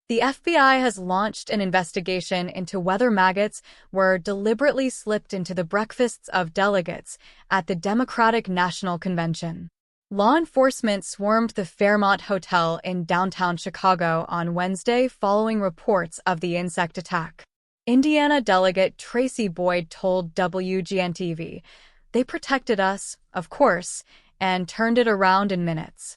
The FBI has launched an investigation into whether maggots were deliberately slipped into the breakfasts of delegates at the Democratic National Convention. Law enforcement swarmed the Fairmont Hotel in downtown Chicago on Wednesday following reports of the insect attack. Indiana delegate Tracy Boyd told WGN-TV, "They protected us, of course, and turned it around in minutes."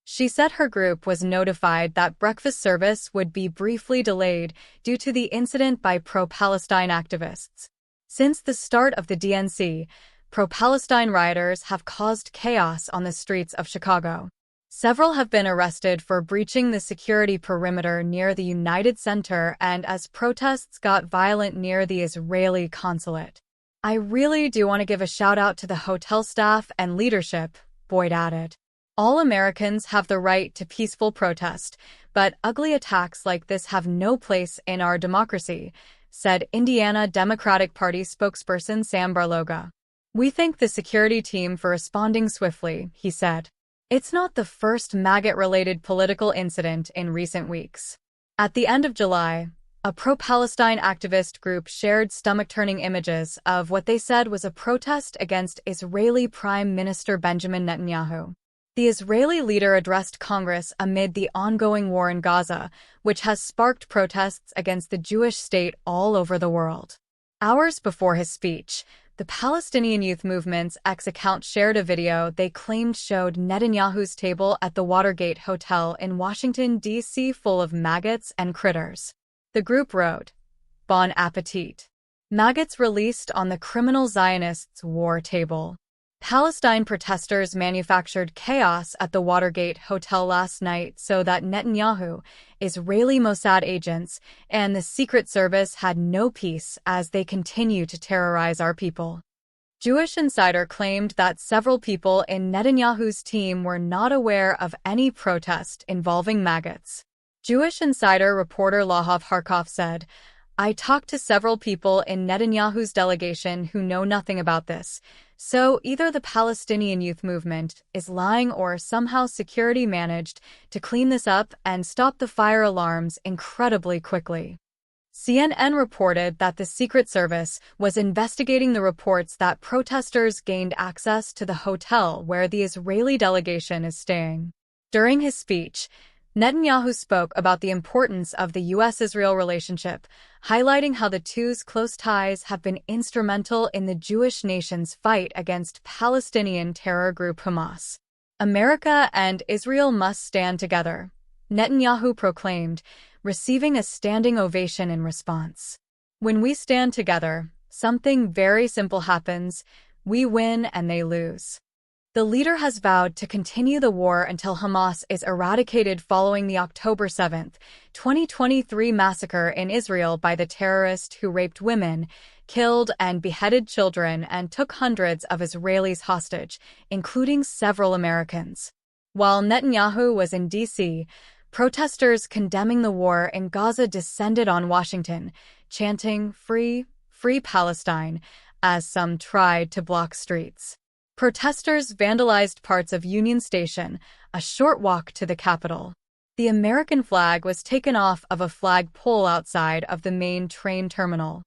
She said her group was notified that breakfast service would be briefly delayed due to the incident by pro-Palestine activists. Since the start of the DNC, pro-Palestine rioters have caused chaos on the streets of Chicago. Several have been arrested for breaching the security perimeter near the United Center and as protests got violent near the Israeli consulate. "I really do want to give a shout out to the hotel staff and leadership," Boyd added. "All Americans have the right to peaceful protest, but ugly attacks like this have no place in our democracy," said Indiana Democratic Party spokesperson Sam Barloga. "We thank the security team for responding swiftly," he said. It's not the first maggot-related political incident in recent weeks. At the end of July, a pro-Palestine activist group shared stomach-turning images of what they said was a protest against Israeli Prime Minister Benjamin Netanyahu. The Israeli leader addressed Congress amid the ongoing war in Gaza, which has sparked protests against the Jewish state all over the world. Hours before his speech, the Palestinian Youth Movement's X account shared a video they claimed showed Netanyahu's table at the Watergate Hotel in Washington, D.C. full of maggots and critters. The group wrote, "Bon appetit. Maggots released on the criminal Zionists' war table." Palestine protesters manufactured chaos at the Watergate Hotel last night so that Netanyahu, Israeli Mossad agents, and the Secret Service had no peace as they continue to terrorize our people. Jewish Insider claimed that several people in Netanyahu's team were not aware of any protest involving maggots. Jewish Insider reporter Lahav Harkov said, "I talked to several people in Netanyahu's delegation who know nothing about this. So either the Palestinian Youth Movement is lying or somehow security managed to clean this up and stop the fire alarms incredibly quickly." CNN reported that the Secret Service was investigating the reports that protesters gained access to the hotel where the Israeli delegation is staying. During his speech, Netanyahu spoke about the importance of the U.S.-Israel relationship, highlighting how the two's close ties have been instrumental in the Jewish nation's fight against Palestinian terror group Hamas. "America and Israel must stand together," Netanyahu proclaimed, receiving a standing ovation in response. "When we stand together, something very simple happens: we win and they lose." The leader has vowed to continue the war until Hamas is eradicated following the October 7, 2023 massacre in Israel by the terrorist who raped women, killed and beheaded children, and took hundreds of Israelis hostage, including several Americans. While Netanyahu was in D.C., protesters condemning the war in Gaza descended on Washington, chanting "Free, Free Palestine," as some tried to block streets. Protesters vandalized parts of Union Station, a short walk to the Capitol. The American flag was taken off of a flag pole outside of the main train terminal.